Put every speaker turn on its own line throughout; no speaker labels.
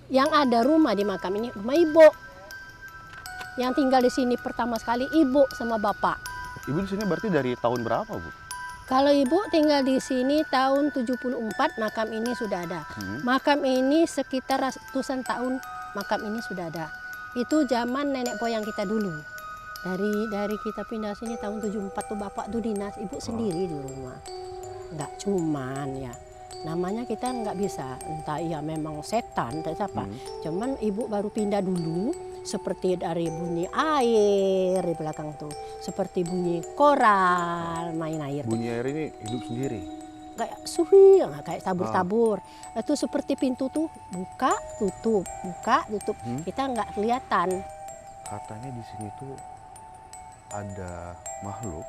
Yang ada rumah di makam ini rumah ibu. Yang tinggal di sini pertama sekali ibu sama bapak.
Ibu di sini berarti dari tahun berapa, Bu?
Kalau ibu tinggal di sini tahun 74 makam ini sudah ada. Makam ini sekitar ratusan tahun makam ini sudah ada. Itu zaman nenek moyang kita dulu. Dari kita pindah sini tahun 74 tuh bapak tuh dinas, ibu sendiri di rumah. Enggak cuman ya. Namanya kita nggak bisa, entah iya memang setan entah siapa. Cuman ibu baru pindah dulu, seperti dari bunyi air di belakang tuh, seperti bunyi koral main air.
Bunyi air ini hidup sendiri?
Kayak suhi, kayak tabur-tabur. Itu seperti pintu tuh buka tutup, buka tutup. Kita nggak kelihatan.
Katanya di sini tuh ada makhluk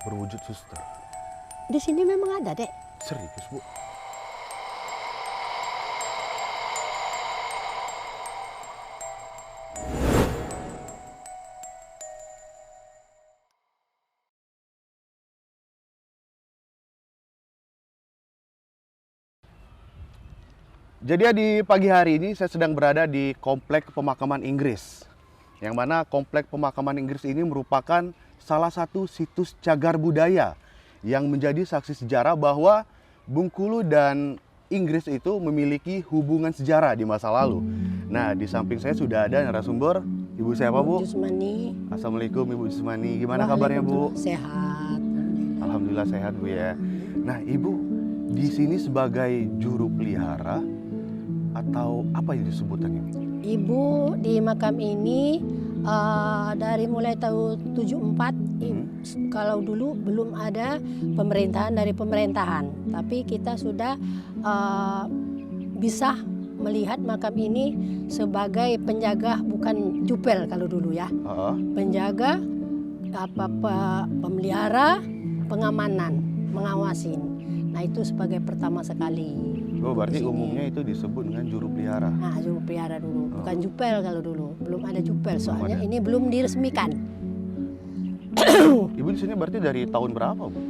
berwujud suster.
Di sini memang ada, Dek.
Serius, Bu? Jadi di pagi hari ini saya sedang berada di Komplek Pemakaman Inggris. Yang mana Komplek Pemakaman Inggris ini merupakan salah satu situs cagar budaya yang menjadi saksi sejarah bahwa Bengkulu dan Inggris itu memiliki hubungan sejarah di masa lalu. Nah, di samping saya sudah ada narasumber. Ibu siapa, Bu?
Jusmani.
Assalamualaikum, Ibu Jusmani. Gimana kabarnya, Bu?
Sehat.
Alhamdulillah sehat, Bu ya. Nah, Ibu di sini sebagai juru pelihara atau apa yang disebutannya?
Ibu di makam ini dari mulai tahun 74. Kalau dulu belum ada pemerintahan dari pemerintahan, tapi kita sudah bisa melihat makam ini sebagai penjaga, bukan jupel kalau dulu ya. Penjaga, pemelihara, pengamanan, mengawasin. Nah, itu sebagai pertama sekali.
Oh, berarti umumnya itu disebut dengan juru pelihara.
Nah, juru pelihara dulu, bukan jupel kalau dulu. Belum ada jupel, soalnya ini belum diresmikan.
Ibu di sini berarti dari tahun berapa, Bu?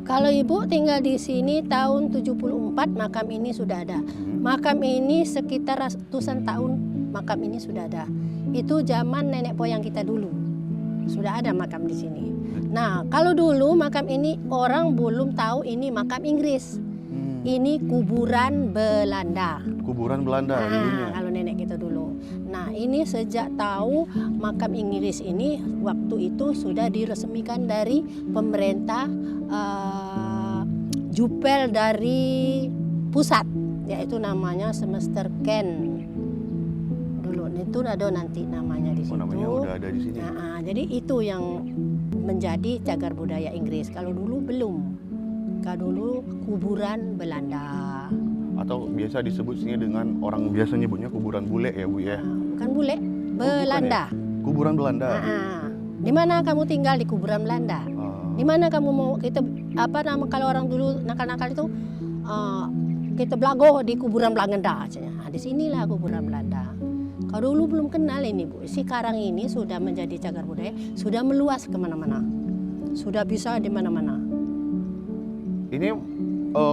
Kalau ibu tinggal di sini tahun 74 makam ini sudah ada. Makam ini sekitar ratusan tahun makam ini sudah ada. Itu zaman nenek moyang kita dulu. Sudah ada makam di sini. Nah, kalau dulu makam ini orang belum tahu ini makam Inggris. Ini kuburan Belanda.
Kuburan Belanda dulunya.
Kalau nenek kita dulu. Nah, ini sejak tahu makam Inggris ini waktu itu sudah diresmikan dari pemerintah jupel dari pusat, yaitu namanya Semester Ken. Dulu itu ada nanti namanya di situ.
Oh, namanya udah ada di sini.
Nah, jadi itu yang menjadi cagar budaya Inggris. Kalau dulu belum. Kalau dulu kuburan Belanda.
Atau biasa disebut sini dengan orang biasa nyebutnya kuburan bule ya, Bu ya.
Bukan bule, Belanda.
Kuburan Belanda.
Di mana kamu tinggal? Di kuburan Belanda. Di mana kamu mau kita kalau orang dulu nakal-nakal itu kita belago di kuburan Belanda. Nah, di sinilah kuburan Belanda. Kalau dulu belum kenal ini, Bu. Sekarang ini sudah menjadi cagar budaya, sudah meluas kemana-mana. Sudah bisa di mana-mana.
Ini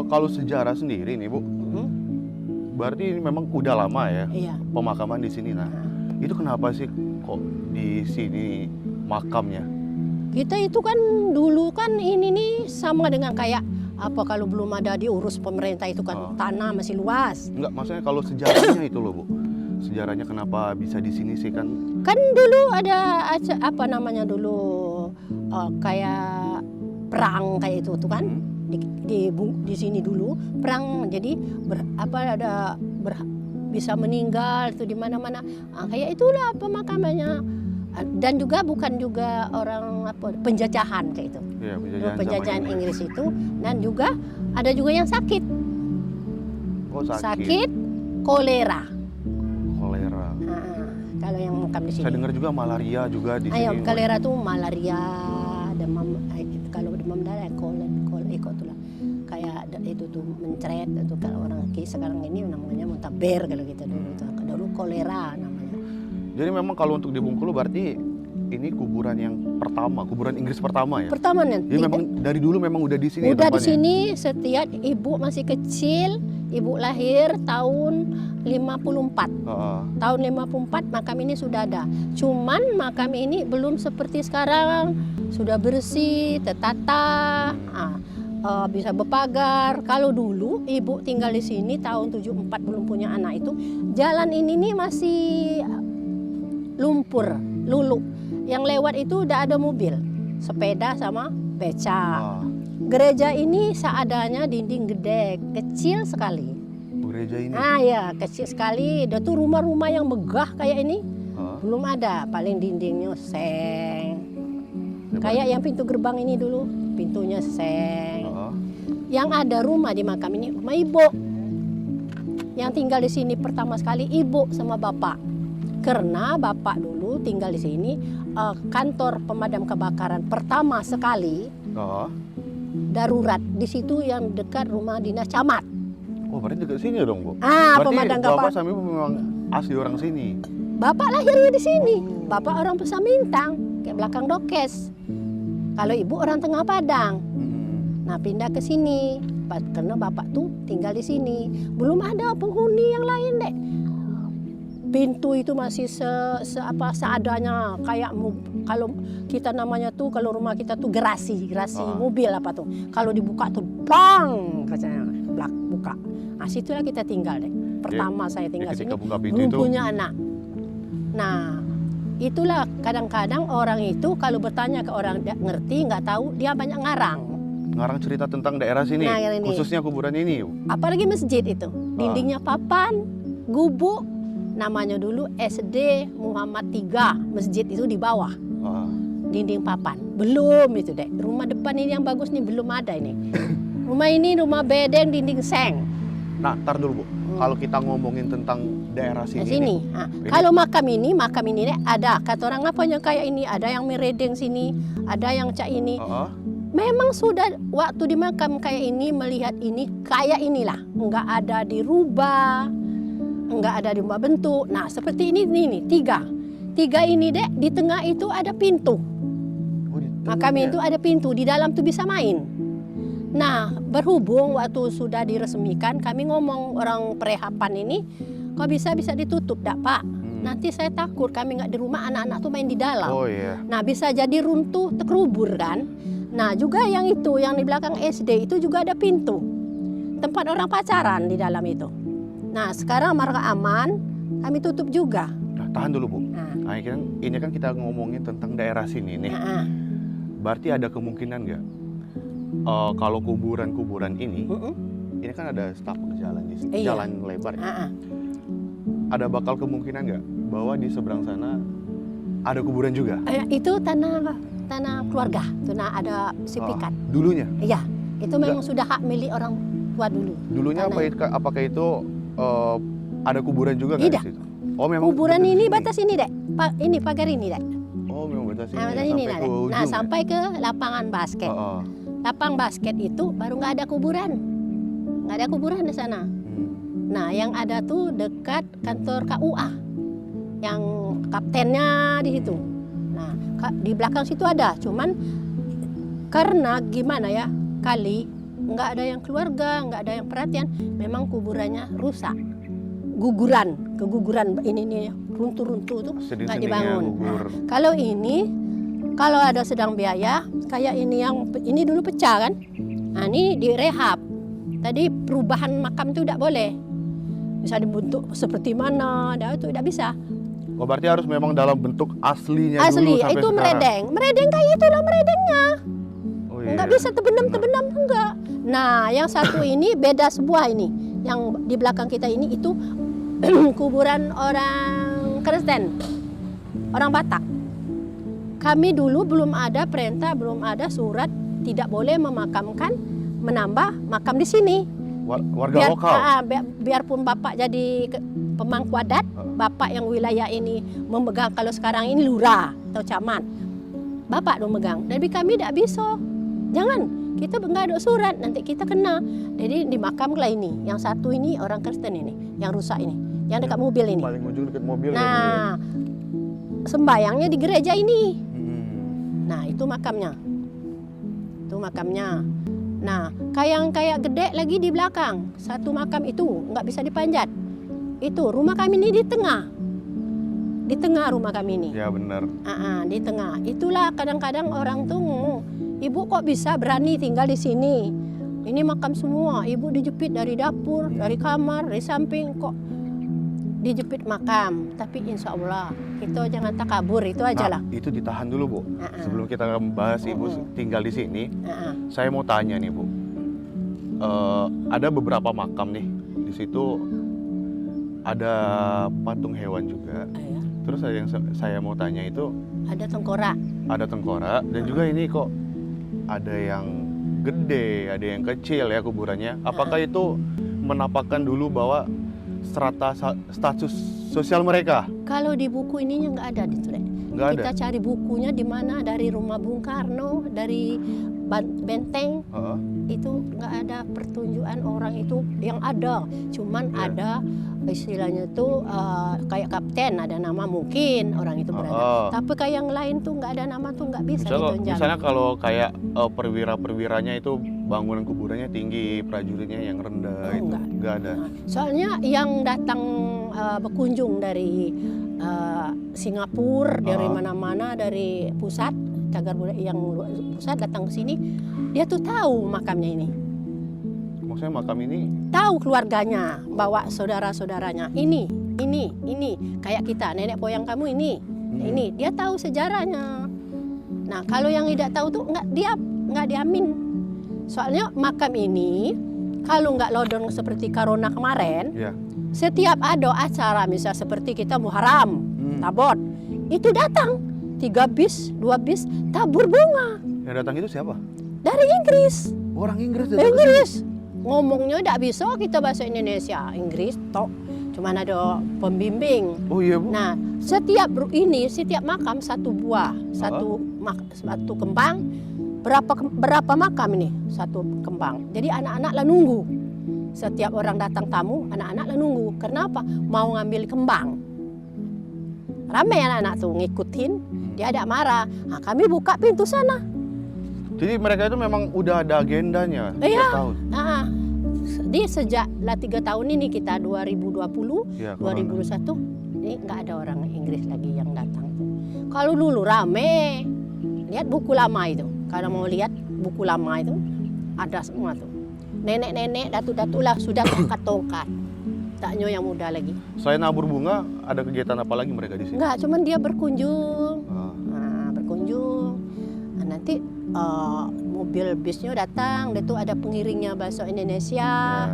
kalau sejarah sendiri nih, Bu. Berarti ini memang udah lama ya,
iya,
pemakaman di sini. Nah, itu kenapa sih kok di sini makamnya?
Kita itu kan dulu kan ini nih sama dengan kayak apa kalau belum ada diurus pemerintah itu kan tanah masih luas.
Enggak, maksudnya kalau sejarahnya itu loh, Bu. Sejarahnya kenapa bisa di sini sih kan?
Kan dulu ada apa namanya dulu kayak perang kayak itu tuh kan. Di sini dulu perang, jadi bisa meninggal itu di mana-mana. Kayak itulah pemakamannya. Dan juga bukan juga orang penjajahan kayak itu.
Iya,
penjajahan Inggris itu, dan juga ada juga yang sakit.
Oh,
sakit kolera.
Kolera.
Kalau yang makam di sini.
Saya dengar juga malaria juga di sini.
Kolera tuh malaria, demam. Kalau demam darah itulah kayak itu tuh mencret itu kalau orang sekarang ini namanya muntaber kalau gitu dulu kolera namanya.
Jadi memang kalau untuk di Bengkulu berarti ini kuburan yang pertama, kuburan Inggris pertama ya?
Pertama nanti.
Jadi memang dari dulu memang udah di sini.
Udah di sini setiap ibu masih kecil Ibu lahir tahun 54. Tahun 54 makam ini sudah ada. Cuman makam ini belum seperti sekarang. Sudah bersih, tertata, bisa berpagar. Kalau dulu ibu tinggal di sini tahun 74 belum punya anak itu, jalan ini nih masih lumpur, lulu. Yang lewat itu udah ada mobil, sepeda sama beca. Gereja ini seadanya, dinding gede, kecil sekali.
Gereja ini?
Ya, kecil sekali. Ada tuh rumah-rumah yang megah kayak ini. Belum ada, paling dindingnya seng. Kayak yang pintu gerbang ini dulu, pintunya seng. Yang ada rumah di makam ini, rumah ibu. Yang tinggal di sini pertama sekali ibu sama bapak. Karena bapak dulu tinggal di sini, kantor pemadam kebakaran pertama sekali darurat di situ yang dekat rumah dinas camat.
Oh, berarti dekat sini dong, Bu?
Pemadam
Berarti
kebakaran.
Bapak sama Ibu memang asli orang sini.
Bapak lahirnya di sini. Bapak orang Pesamintang, kayak belakang Dokes. Kalau ibu orang Tengah Padang. Nah, pindah ke sini karena bapak tuh tinggal di sini. Belum ada penghuni yang lain, Dek. Pintu itu masih seadanya, kayak kalau kita namanya tuh, kalau rumah kita tuh gerasi mobil apa tuh. Kalau dibuka tuh bang katanya buka. Nah, situlah kita tinggal, Dek. Pertama saya tinggal sini belum punya anak. Nah, itulah kadang-kadang orang itu kalau bertanya ke orang ngerti nggak tahu, dia banyak ngarang.
Ngarang cerita tentang daerah sini, khususnya kuburan ini.
Apalagi masjid itu, dindingnya papan, gubuk, namanya dulu SD Muhammad III, masjid itu di bawah, dinding papan. Belum itu, Dek. Rumah depan ini yang bagus nih belum ada ini. Rumah ini rumah bedeng, dinding seng.
Nah, ntar dulu, Bu. Kalau kita ngomongin tentang daerah sini.
Kalau makam ini Dek, ada kata orang apanya kayak ini, ada yang meredeng sini, ada yang cak ini. Memang sudah waktu di makam kayak ini, melihat ini kayak inilah, nggak ada dirubah, nggak ada dirubah bentuk. Nah, seperti ini nih, tiga ini, Dek, di tengah itu ada pintu. Makam itu ada pintu, di dalam tuh bisa main. Nah, berhubung waktu sudah diresmikan, kami ngomong orang perehapan ini, kok bisa ditutup, dak Pak? Nanti saya takut kami nggak di rumah, anak-anak tuh main di dalam. Nah, bisa jadi runtuh, terkubur kan. Nah, juga yang itu, yang di belakang SD itu juga ada pintu. Tempat orang pacaran di dalam itu. Nah, sekarang marga aman, kami tutup juga.
Nah, tahan dulu, Bu. Nah, ini kan kita ngomongin tentang daerah sini nih. Berarti ada kemungkinan nggak? Kalau kuburan-kuburan ini kan ada setapak jalan di sini, jalan lebar. Ada bakal kemungkinan nggak bahwa di seberang sana ada kuburan juga?
Itu tanah keluarga, tanah ada sertifikat.
Dulunya?
Iya, itu memang sudah hak milik orang tua dulu.
Dulunya apakah itu ada kuburan juga nggak di situ? Oh, memang
kuburan ini batas ini, Dek. Ini pagar ini, Dek.
Oh, memang batas ini.
Batas ini, Dek. Nah, sampai ke lapangan basket. Lapangan basket itu baru nggak ada kuburan. Nggak ada kuburan di sana. Nah, yang ada tuh dekat kantor KUA. Yang kaptennya di situ. Nah, di belakang situ ada, cuman karena gimana ya, kali nggak ada yang keluarga, nggak ada yang perhatian, memang kuburannya rusak, keguguran ini nih runtuh-runtuh tuh nggak dibangun. Nah, kalau ada sedang biaya, kayak ini dulu pecah kan, nah ini direhab. Tadi perubahan makam itu tidak boleh, bisa dibentuk seperti mana, itu tidak bisa.
Oh, berarti harus memang dalam bentuk aslinya
Asli,
dulu sampai
itu
sekarang.
meredeng kayak itu loh meredengnya. Nggak bisa terbenam enggak. Nah, yang satu ini beda sebuah ini, yang di belakang kita ini itu kuburan orang Kristen, orang Batak. Kami dulu belum ada perintah, belum ada surat tidak boleh menambah makam di sini.
Warga lokal.
Biarpun Bapak jadi pemangku adat, Bapak yang wilayah ini memegang, kalau sekarang ini lurah atau camat, Bapak dong megang. Tapi kami tidak bisa. Jangan, kita nggak ada surat, nanti kita kena. Jadi di makam lah ini, yang satu ini orang Kristen ini, yang rusak ini, yang dekat mobil ini.
Paling ujung dekat mobil.
Nah, sembayangnya di gereja ini. Nah, itu makamnya. Nah, kayak gede lagi di belakang. Satu makam itu nggak bisa dipanjat. Itu rumah kami ini di tengah. Di tengah rumah kami ini.
Ya benar.
Di tengah. Itulah kadang-kadang orang tuh ngomong, ibu kok bisa berani tinggal di sini? Ini makam semua. Ibu dijepit dari dapur, dari kamar, dari samping kok dijepit makam. Tapi insya Allah kita jangan takabur, itu aja lah.
Itu ditahan dulu Bu. Sebelum kita membahas Ibu tinggal di sini, saya mau tanya nih Bu. Ada beberapa makam nih. Di situ ada patung hewan juga. Terus yang saya mau tanya itu
ada tengkorak.
Ada tengkorak dan juga ini kok ada yang gede, ada yang kecil ya kuburannya. Apakah itu menampakkan dulu bahwa status sosial mereka?
Kalau di buku ininya nggak ada itu, Dek.
Nggak ada?
Kita cari bukunya di mana, dari rumah Bung Karno, dari Benteng. Itu nggak ada pertunjukan orang itu yang ada. Cuman ada istilahnya tuh kayak kapten, ada nama mungkin orang itu berada. Tapi kayak yang lain tuh nggak ada nama tuh nggak bisa ditunjuk.
Misalnya kalau kayak perwira-perwiranya itu bangunan kuburannya tinggi, prajuritnya yang rendah, itu nggak ada.
Soalnya yang datang berkunjung dari Singapura, dari mana-mana, dari pusat cagar budaya yang pusat datang ke sini, dia tuh tahu makamnya ini.
Maksudnya makam ini?
Tahu keluarganya, bawa saudara-saudaranya. Ini, kayak kita, nenek moyang kamu ini. Dia tahu sejarahnya. Nah, kalau yang tidak tahu tuh nggak diamin. Soalnya makam ini kalau nggak lodon seperti Corona kemarin, setiap ada acara misalnya seperti kita Muharram, Tabot, itu datang 3 bis, 2 bis tabur bunga.
Yang datang itu siapa?
Dari Inggris.
Orang Inggris.
Inggris. Ngomongnya tidak bisa kita bahasa Indonesia, Inggris tok. Cuman ada pembimbing.
Oh iya Bu.
Nah, setiap makam satu buah, satu kembang. Berapa makam ini? Satu kembang. Jadi anak-anak lah nunggu. Setiap orang datang tamu, anak-anak lah nunggu. Kenapa? Mau ngambil kembang. Ramai anak-anak tuh ngikutin. Dia ada marah. Nah, kami buka pintu sana.
Jadi mereka itu memang udah ada agendanya.
Iya.
Tahun.
Di sejak 3 tahun ini kita 2020, 2021 ini nggak ada orang Inggris lagi yang datang. Kalau dulu rame, lihat buku lama itu. Kalau mau lihat buku lama itu ada semua tuh. Nenek-nenek, datu-datu lah sudah tongkat-tongkat. Taknya yang muda lagi.
Selain nabur bunga, ada kegiatan apa lagi mereka di sini?
Enggak, cuman dia berkunjung. Berkunjung. Nah, nanti mobil bisnya datang, dia tuh ada pengiringnya bahasa Indonesia.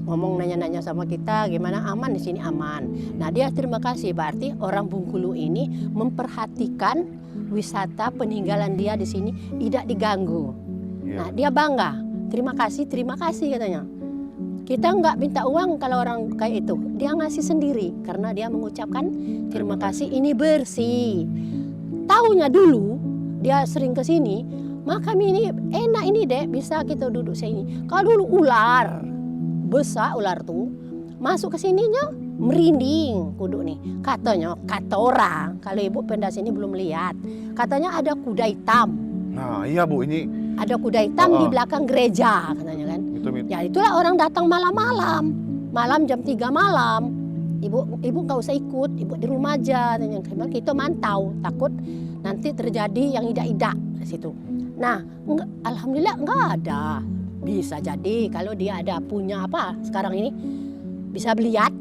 Ngomong nanya-nanya sama kita, gimana aman di sini aman. Nah, dia terima kasih, berarti orang Bengkulu ini memperhatikan wisata peninggalan dia di sini tidak diganggu. Nah, dia bangga. Terima kasih katanya. Kita nggak minta uang kalau orang kayak itu. Dia ngasih sendiri karena dia mengucapkan terima kasih, ini bersih. Tahunya dulu dia sering ke sini, makam ini enak ini dek, bisa kita duduk sini. Kalau dulu ular, besar ular tuh, masuk ke sininya merinding kudu nih. Katanya, kata orang, kalau ibu pendas ini belum lihat, katanya ada kuda hitam.
Nah iya Bu, ini
ada kuda hitam di belakang gereja katanya kan. Ya itulah orang datang malam-malam, malam jam 3 malam. Ibu nggak usah ikut, ibu di rumah aja. Kita mantau, takut nanti terjadi yang idak-idak di situ. Nah, alhamdulillah nggak ada. Bisa jadi kalau dia ada punya apa sekarang ini bisa lihat,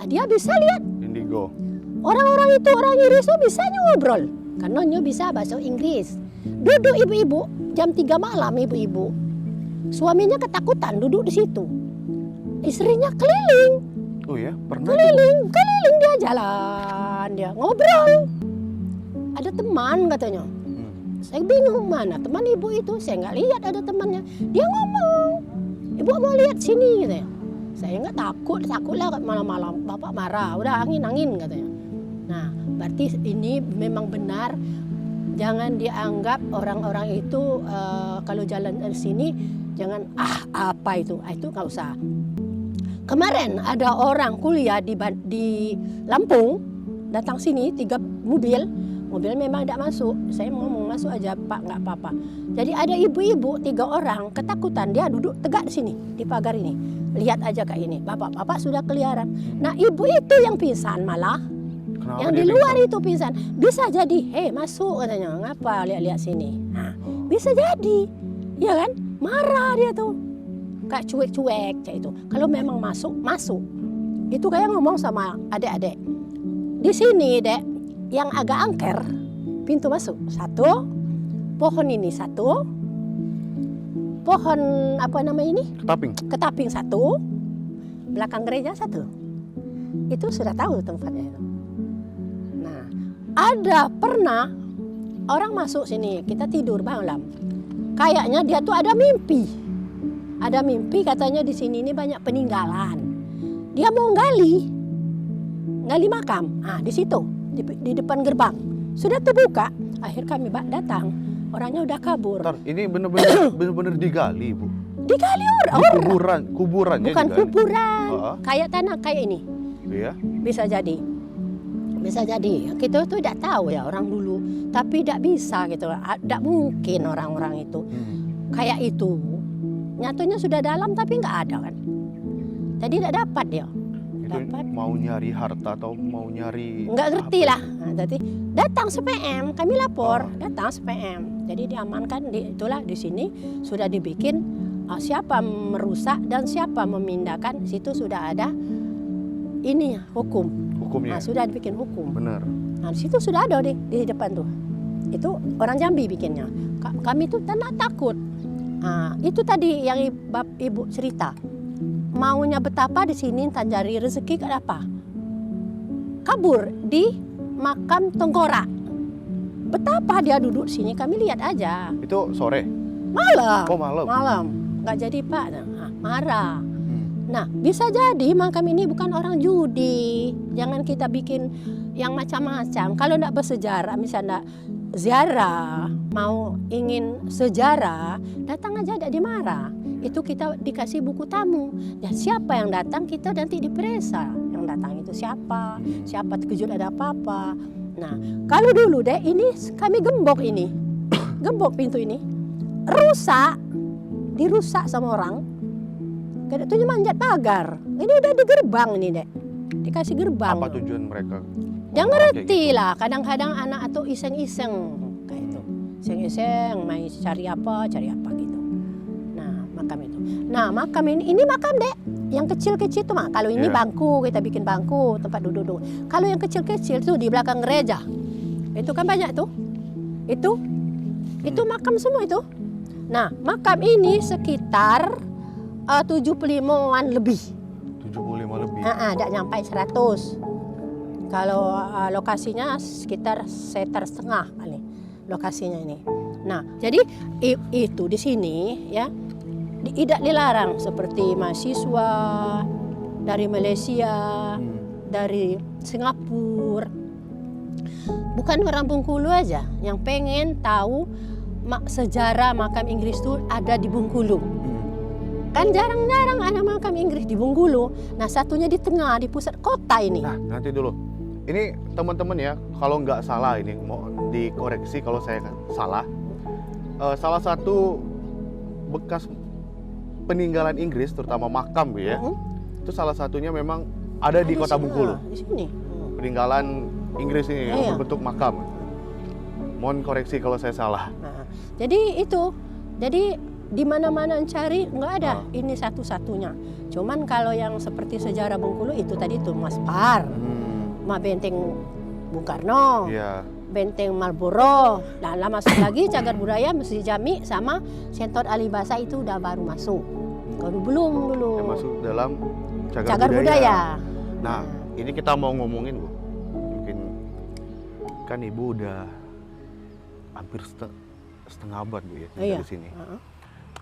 dia bisa lihat.
Indigo.
Orang-orang itu orang Inggris tuh bisa ngobrol, karena dia bisa bahasa Inggris. Duduk ibu-ibu jam 3 malam ibu-ibu. Suaminya ketakutan duduk di situ. Istrinya keliling.
Oh ya, pernah?
Keliling dia jalan, dia ngobrol. Ada teman katanya. Saya bingung mana teman ibu itu. Saya nggak lihat ada temannya. Dia ngomong, ibu mau lihat sini katanya. Saya nggak takut lah malam-malam. Bapak marah, udah angin katanya. Nah, berarti ini memang benar. Jangan dianggap orang-orang itu kalau jalan dari sini jangan apa itu nggak usah. Kemarin ada orang kuliah di Lampung datang sini 3 mobil Mobil memang tidak masuk. Saya ngomong masuk aja Pak, nggak apa-apa. Jadi ada ibu-ibu 3 orang ketakutan, dia duduk tegak di sini di pagar ini. Lihat aja kayak ini, bapak-bapak sudah keliaran. Nah ibu itu yang pingsan malah.
Kenapa
Yang
dia
di luar
pingsan?
itu pingsan. Bisa jadi, masuk katanya. Ngapa lihat-lihat sini? Nah, bisa jadi. Ya kan? Marah dia tuh. Kayak cuek-cuek kayak itu. Kalau memang masuk, masuk. Itu kayak ngomong sama adik-adik. Di sini, Dek, yang agak angker, pintu masuk. 1, pohon ini 1, pohon apa nama ini?
Ketaping.
Ketaping 1, belakang gereja 1. Itu sudah tahu tempatnya itu. Nah, ada pernah orang masuk sini, kita tidur malam. Kayaknya dia tuh ada mimpi. Ada mimpi katanya di sini ini banyak peninggalan. Dia mau gali makam. Ah, di situ, di depan gerbang. Sudah terbuka. Akhir kami datang. Orangnya udah kabur.
Ntar, ini bener-bener digali, Bu.
Digali
Di
orang.
kuburannya
Bukan
digali.
kuburan.
Heeh.
Kayak tanah kayak ini.
Iya.
Bisa jadi. Bisa jadi. Kita tuh tidak tahu ya orang dulu. Tapi tidak bisa gitu. Tidak mungkin orang-orang itu. Kayak itu. Nyatunya sudah dalam tapi nggak ada kan. Jadi tidak dapat dia.
Itu
Dapat.
mau nyari harta atau mau nyari
Nggak ngerti
apa
lah.
itu?
Nah, jadi datang SPM, kami lapor.
Oh.
Datang SPM. Jadi diamankan. Itulah di sini sudah dibikin siapa merusak dan siapa memindahkan. Situ sudah ada ini hukum.
Hukumnya.
Nah, sudah dibikin hukum.
Bener.
Nah, di situ sudah ada di depan tuh. Itu orang Jambi bikinnya. Kami tuh takut. Nah, itu tadi yang ibu cerita. Maunya betapa di sini tanjari rezeki ke apa? Kabur di makam Tengkorak. Betapa dia duduk sini kami lihat aja.
Itu sore.
Malam.
Oh, malam.
Malam. Nggak jadi Pak. Nah, marah. Nah, bisa jadi makam ini bukan orang judi. Jangan kita bikin yang macam-macam. Kalau enggak bersejarah, misalnya ziarah, mau ingin sejarah, datang aja tidak dimarah. Itu kita dikasih buku tamu. Dan siapa yang datang kita nanti diperiksa. Yang datang itu siapa? Siapa terkejut ada apa-apa. Nah, kalau dulu deh ini kami gembok ini. Gembok pintu ini. Rusak. Dirusak sama orang. Kayak itu manjat pagar. Ini udah di gerbang ini, Dek. Dikasih gerbang.
Apa tujuan mereka?
Dia
Kayak
ngerti
gitu?
lah. Kadang-kadang anak atau iseng-iseng kayak itu. Iseng-iseng main cari apa gitu. Nah, makam itu. Nah, makam ini makam, Dek. Yang kecil-kecil tuh mah. Kalau ini
Iya.
bangku, kita bikin bangku, tempat duduk. Kalau yang kecil-kecil tuh di belakang gereja. Itu kan banyak tuh. Itu makam semua itu. Nah, makam ini sekitar 75-an lebih.
75 lebih.
Tidak nyampe 100. Kalau lokasinya sekitar sekitar setengah kali lokasinya ini. Nah, jadi itu di sini ya tidak dilarang seperti mahasiswa dari Malaysia, dari Singapura. Bukan orang Bengkulu aja yang pengen tahu sejarah makam Inggris itu ada di Bengkulu. Kan jarang-jarang ada makam Inggris di Bengkulu. Nah, satunya di tengah, di pusat kota ini.
Nah, nanti dulu. Ini teman-teman ya, kalau nggak salah ini mau dikoreksi kalau saya salah. Salah satu bekas peninggalan Inggris, terutama makam ya, itu salah satunya memang ada di kota Bengkulu.
Di sini.
Peninggalan Inggris ini yang
Iya.
berbentuk makam. Mohon koreksi kalau saya salah.
Nah, jadi itu. Jadi di mana-mana cari nggak ada. Ini satu-satunya. Cuman kalau yang seperti sejarah Bengkulu itu tadi tuh Mas Par, Benteng Bung Karno,
Iya.
Benteng Marlboro. Nah, lama lagi cagar budaya Masjid Jami sama Sentot Alibasa itu udah baru masuk. Kalau belum dulu.
Yang masuk dalam
Cagar budaya.
Nah, ini kita mau ngomongin, Bu. Mungkin kan Ibu udah hampir setengah abad, Bu, ya tinggal di sini.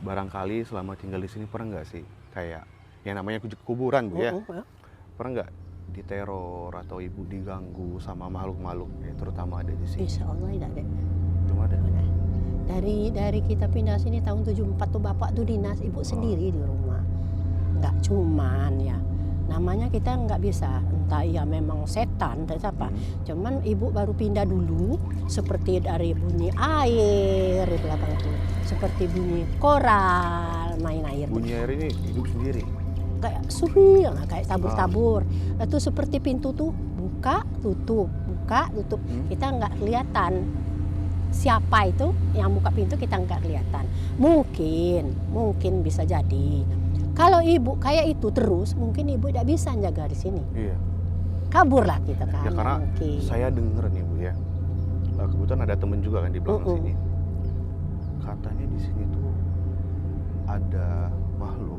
Barangkali selama tinggal di sini pernah nggak sih kayak yang namanya kuburan, Bu, ya? Pernah nggak diteror atau Ibu diganggu sama makhluk-makhluk ya, terutama ada di sini?
Insya Allah tidak ada.
Belum ada.
Dari kita pindah sini tahun 74 tuh bapak tuh dinas, ibu sendiri di rumah. Nggak cuman ya. namanya kita nggak bisa, entah ya memang setan dan apa. Cuman ibu baru pindah dulu, seperti dari bunyi air di belakang itu, seperti bunyi koral main air.
Bunyi air ini hidup sendiri.
Kayak suri, kayak tabur-tabur. Itu seperti pintu tuh buka tutup, buka tutup. Kita nggak kelihatan siapa itu yang buka pintu, kita nggak kelihatan. Mungkin bisa jadi. Kalau ibu kayak itu terus, mungkin ibu tidak bisa jaga di sini.
Iya.
Kaburlah kita kan.
Ya karena
mungkin.
saya denger nih Bu ya, kebetulan ada temen juga kan di belakang sini. Katanya di sini tuh ada makhluk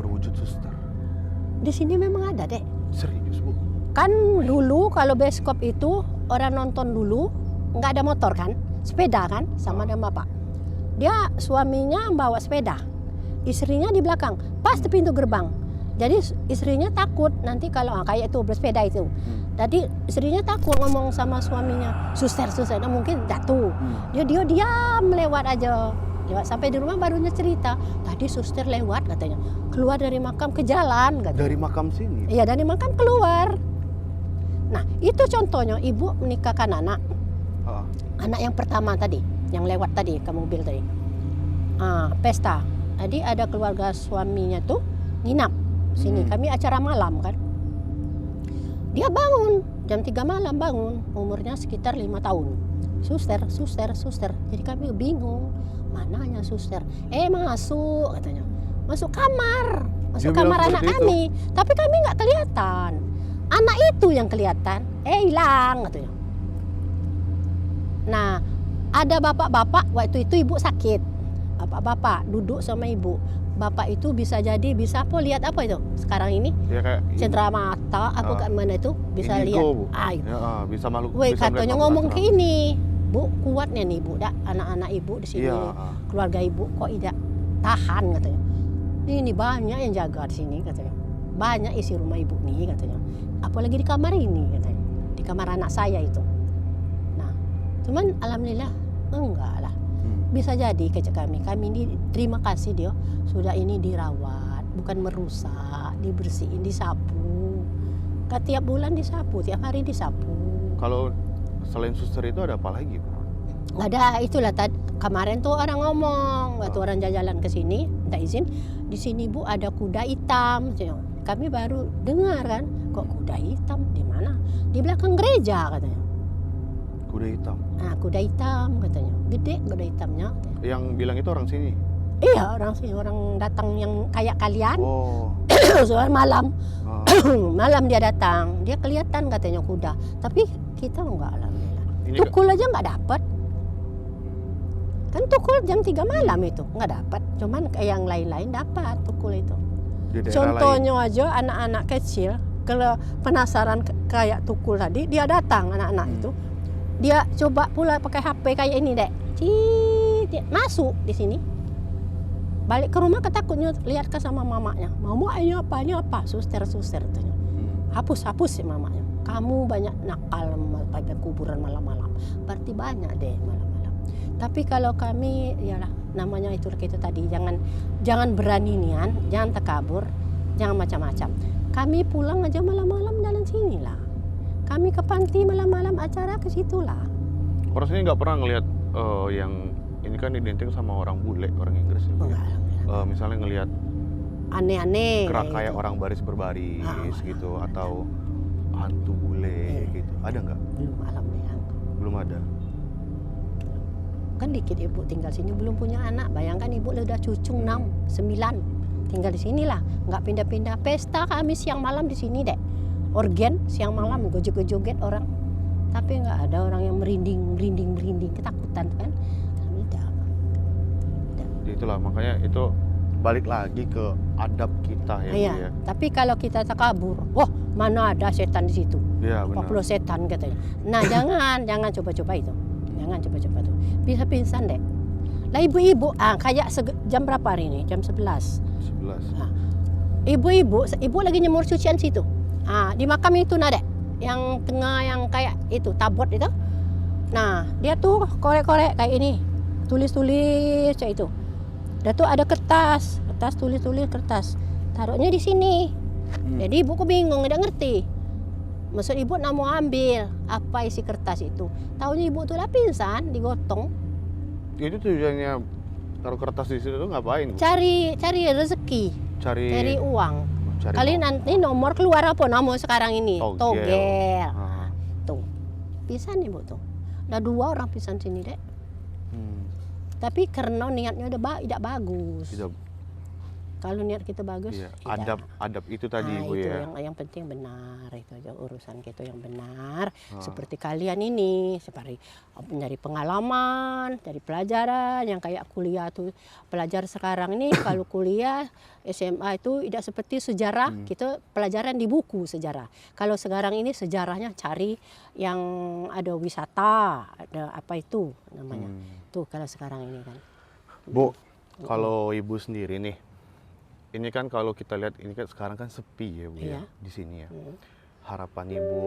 berwujud suster.
Di sini memang ada, Dek.
Serius Bu?
Kan dulu kalau bioskop itu orang nonton dulu nggak ada motor kan, sepeda kan, sama dengan bapak. Dia suaminya bawa sepeda, istrinya di belakang, pas di pintu gerbang. Jadi istrinya takut nanti kalau kayak itu bersepeda itu. Jadi istrinya takut ngomong sama suaminya, suster, nah mungkin jatuh. Dia diam lewat aja. Lewat sampai di rumah barunya cerita, tadi suster lewat katanya, keluar dari makam ke jalan katanya.
Dari makam sini?
Iya, dari makam keluar. Nah itu contohnya ibu menikahkan anak. Anak yang pertama tadi, yang lewat tadi ke mobil tadi. Pesta. Jadi ada keluarga suaminya tuh nginap sini. Kami acara malam kan. Dia bangun jam 3 malam bangun, umurnya sekitar 5 tahun. Suster. Jadi kami bingung, mananya suster? Masuk katanya. Masuk kamar. Masuk kamar anak kami. Tapi kami nggak kelihatan. Anak itu yang kelihatan. Hilang katanya. Nah, ada bapak-bapak, waktu itu ibu sakit. Bapak-bapak duduk sama ibu. Bapak itu bisa jadi bisa apa lihat apa itu sekarang ini? Ya kayak cendera mata apa kayak mana itu bisa lihat.
Bu.
Itu.
Ya, bisa makhluk.
Woi, katanya ngomong ke ini. Bu, kuatnya nih Bu, anak-anak ibu di sini. Keluarga ibu kok tidak tahan katanya. Ini banyak yang jaga di sini katanya. Banyak isi rumah ibu nih katanya. Apalagi di kamar ini katanya. Di kamar anak saya itu. Cuman alhamdulillah enggak lah. Bisa jadi kecek kami ini terima kasih dia sudah ini dirawat, bukan merusak, dibersihin, disapu. Tiap bulan disapu, tiap hari disapu.
Kalau selain suster itu ada apa lagi, Bu?
Ada, itulah kemarin tuh orang ngomong, waktu orang jalan ke sini, minta izin, di sini Bu ada kuda hitam. Kami baru dengar kan, kok kuda hitam di mana? Di belakang gereja katanya.
Kuda hitam?
Kuda hitam katanya, gede kuda hitamnya.
Yang bilang itu orang sini?
Iya, orang sini, orang datang yang kayak kalian. Soal malam, malam dia datang, dia kelihatan katanya kuda. Tapi kita enggak, alhamdulillah. Tukul aja nggak dapat. Kan tukul jam 3 malam itu nggak dapat. Cuman yang lain-lain dapat tukul itu. Contohnya lain. Aja anak-anak kecil, kalau penasaran kayak tukul tadi, dia datang anak-anak itu. Dia coba pula pakai HP kayak ini, Dek. Dia masuk di sini. Balik ke rumah ketakutnya lihat ke sama mamanya. Mama ini apa? Suster tanya. Hapus si mamanya. Kamu banyak nakal pakai kuburan malam-malam. Berarti banyak deh malam-malam. Tapi kalau kami yalah namanya itu kita tadi jangan berani nian, jangan takabur, jangan macam-macam. Kami pulang aja malam-malam jalan sini lah. Kami ke panti malam-malam acara ke situlah.
Orang sini nggak pernah ngelihat yang ini kan identik sama orang bule, orang Inggris ya. Misalnya ngelihat
aneh-aneh.
Kayak orang baris berbaris gitu atau hantu bule gitu. Ada nggak?
Belum, alhamdulillah.
Belum ada.
Kan dikit ibu tinggal sini belum punya anak. Bayangkan ibu udah cucu 6, 9. Tinggal di sinilah, nggak pindah-pindah. Pesta kami siang malam di sini, Dek. Organ siang malam joget-joget orang, tapi nggak ada orang yang merinding ketakutan kan. Tidak.
Itulah makanya itu balik lagi ke adab kita ya.
Iya.
Ya.
Tapi kalau kita takabur, mana ada setan di situ?
Iya, benar.
40 setan katanya. Nah jangan coba-coba itu, jangan coba-coba tuh. Bisa pingsan deh. Lah ibu-ibu, kayak jam berapa hari ini? Jam 11.
11.
Ibu lagi nyemur cucian situ. Di makam itu nada yang tengah yang kayak itu tabot itu. Nah dia tuh korek-korek kayak ini, tulis-tulis kayak itu. Dia tuh ada kertas tulis-tulis kertas. taruhnya di sini. Jadi ibu kok bingung, nggak ngerti. Maksud ibu nak mau ambil apa isi kertas itu. Tahunya ibu tuh lah pingsan, digotong.
Itu tujuannya taruh kertas di situ tuh ngapain, Bu?
Cari rezeki, cari uang.
Cari
Kali
uang.
nanti nomor keluar apa nomor sekarang ini? Togel.
Ah.
Tuh, pisan ibu tuh. Ada 2 orang pisan sini dek.
Hmm.
Tapi karena niatnya udah tidak bagus.
Tidak.
Kalau niat kita bagus,
Iya.
tidak.
Adab itu tadi, Bu,
itu
ya.
yang penting benar, itu aja urusan kita yang benar.
Ah.
Seperti kalian ini, seperti nyari pengalaman, cari pelajaran, yang kayak kuliah tuh pelajar sekarang ini kalau kuliah SMA itu tidak seperti sejarah, kita pelajaran di buku sejarah. Kalau sekarang ini sejarahnya cari yang ada wisata, ada apa itu namanya. Tuh kalau sekarang ini kan.
Bu, kalau Ibu sendiri nih, ini kan kalau kita lihat ini kan sekarang kan sepi ya, Bu, ya,
Iya.
di sini ya. Harapan Ibu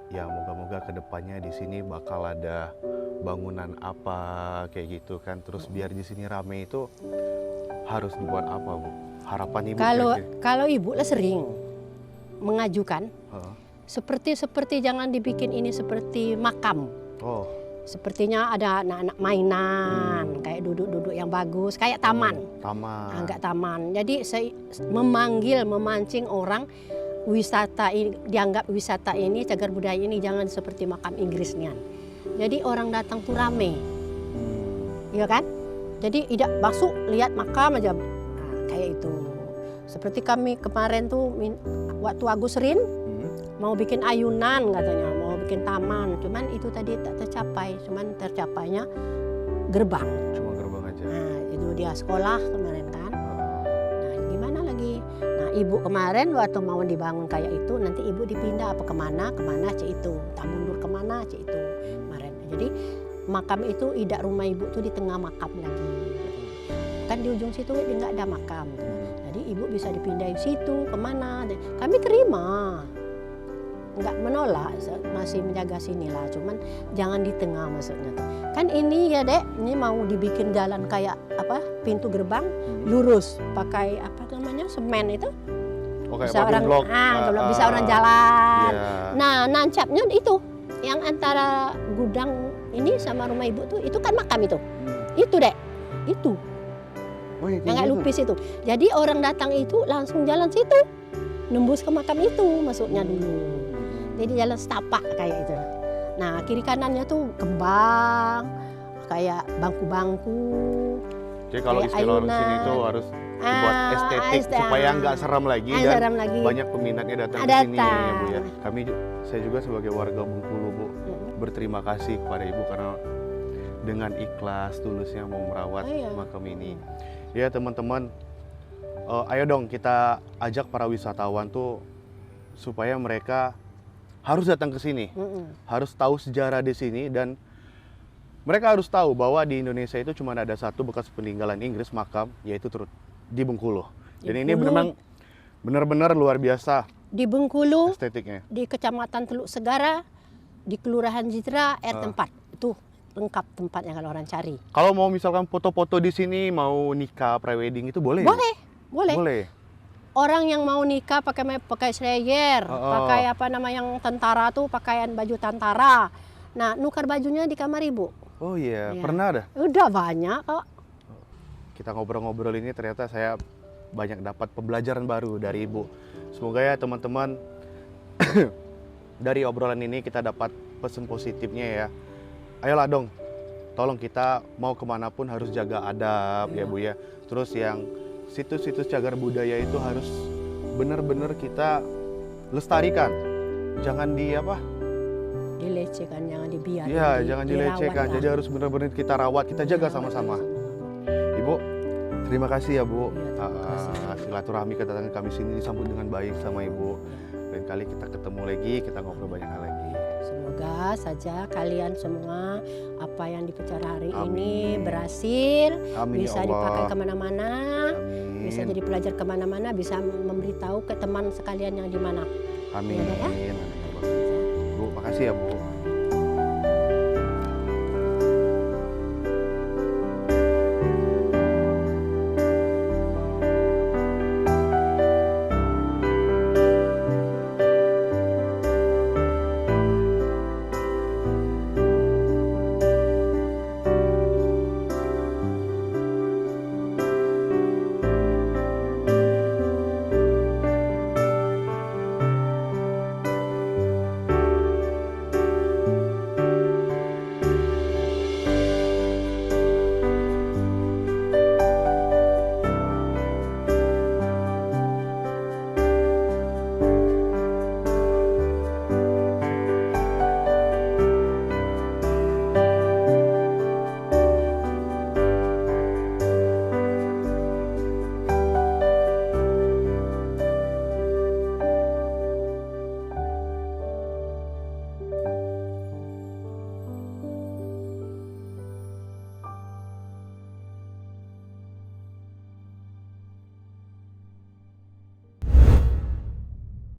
ya moga-moga kedepannya di sini bakal ada bangunan apa kayak gitu kan, terus biar di sini rame itu harus dibuat apa, Bu? Harapan Ibu kira-kira.
Kalau ibu lah sering mengajukan
Heeh.
seperti jangan dibikin ini seperti makam.
Oh,
Sepertinya ada anak-anak mainan, kayak duduk-duduk yang bagus, kayak taman.
taman.
Enggak taman. Jadi memancing orang wisata ini, dianggap wisata ini, cagar budaya ini jangan seperti makam Inggris nian. Jadi orang datang tuh rame. Iya kan? Jadi tidak masuk lihat makam aja. Nah, kayak itu. Seperti kami kemarin tuh waktu Agus Rin mau bikin ayunan katanya, mau bikin taman, cuman itu tadi tak tercapai, cuman tercapainya gerbang.
Cuma gerbang aja.
Nah, itu dia sekolah kemarin kan. Nah, gimana lagi? Nah, ibu kemarin waktu mau dibangun kayak itu, nanti ibu dipindah apa kemana cik itu, tak mundur kemana cik itu kemarin. Jadi makam itu tidak rumah ibu tuh di tengah makam lagi. Kan di ujung situ nggak ada makam. Jadi ibu bisa dipindahin situ kemana? Kami terima. Nggak menolak, masih menjaga sini lah, cuman jangan di tengah maksudnya. Kan ini ya dek, ini mau dibikin jalan kayak apa, pintu gerbang lurus pakai apa namanya, semen itu.
Oke,
Bisa
pakai
orang
blok.
bisa orang jalan.
Iya.
Nah, nancapnya itu yang antara gudang ini sama rumah ibu tuh, itu kan makam itu. Itu dek, itu
Oh, iya,
yang
kayak
nggak
gitu.
lupis itu. Jadi orang datang itu langsung jalan situ, nembus ke makam itu masuknya dulu. Jadi jalan setapak kayak itu. Nah, kiri kanannya tuh kembang, kayak bangku-bangku.
Jadi kalau
kayak
istilah orang sini
ayunan.
itu harus dibuat estetik supaya nggak seram lagi dan
seram lagi.
banyak peminatnya datang ke sini ya, Bu, ya.
Datang.
Saya juga sebagai warga Bengkulu, Bu, berterima kasih kepada Ibu karena dengan ikhlas tulusnya mau merawat
Iya.
makam ini. Ya teman-teman, ayo dong kita ajak para wisatawan tuh supaya mereka harus datang ke sini, harus tahu sejarah di sini, dan mereka harus tahu bahwa di Indonesia itu cuma ada satu bekas peninggalan Inggris makam, yaitu di Bengkulu. Dan ini
Bengkulu.
benar-benar luar biasa
Di Bengkulu,
estetiknya.
di Kecamatan Teluk Segara, di Kelurahan Jitra, RT 4. Itu lengkap tempatnya kalau orang cari.
Kalau mau misalkan foto-foto di sini, mau nikah, prewedding itu boleh?
Boleh, boleh.
Boleh.
Orang yang mau nikah pakai slayer, pakai apa nama yang tentara tuh, pakaian baju tentara. Nah, nukar bajunya di kamar ibu.
Oh iya,
Iya.
pernah ada.
Udah banyak kok.
Kita ngobrol-ngobrol ini ternyata saya banyak dapat pembelajaran baru dari Ibu. Semoga ya teman-teman dari obrolan ini kita dapat pesan positifnya ya. Ayolah dong, tolong kita mau kemanapun harus jaga adab ya Bu ya. Terus yang situs-situs cagar budaya itu harus benar-benar kita lestarikan. Jangan
Dilecehkan, jangan dibiarkan.
Iya, jangan dilecehkan.
dirawat
Jadi
lah.
harus benar-benar kita rawat, kita jaga sama-sama. Ibu, terima kasih ya Bu.
Iya, terima kasih.
Silaturahmi kedatangan kami sini disambut dengan baik sama Ibu. Lain kali kita ketemu lagi, kita ngobrol banyak hal lagi.
Semoga saja kalian semua apa yang dibicara hari
Amin.
ini berhasil,
Amin
bisa
ya Allah.
dipakai kemana-mana,
Amin.
bisa jadi pelajar kemana-mana, bisa memberitahu ke teman sekalian yang di mana.
Amin.
Ya, ya.
Amin. Bu, makasih ya Bu.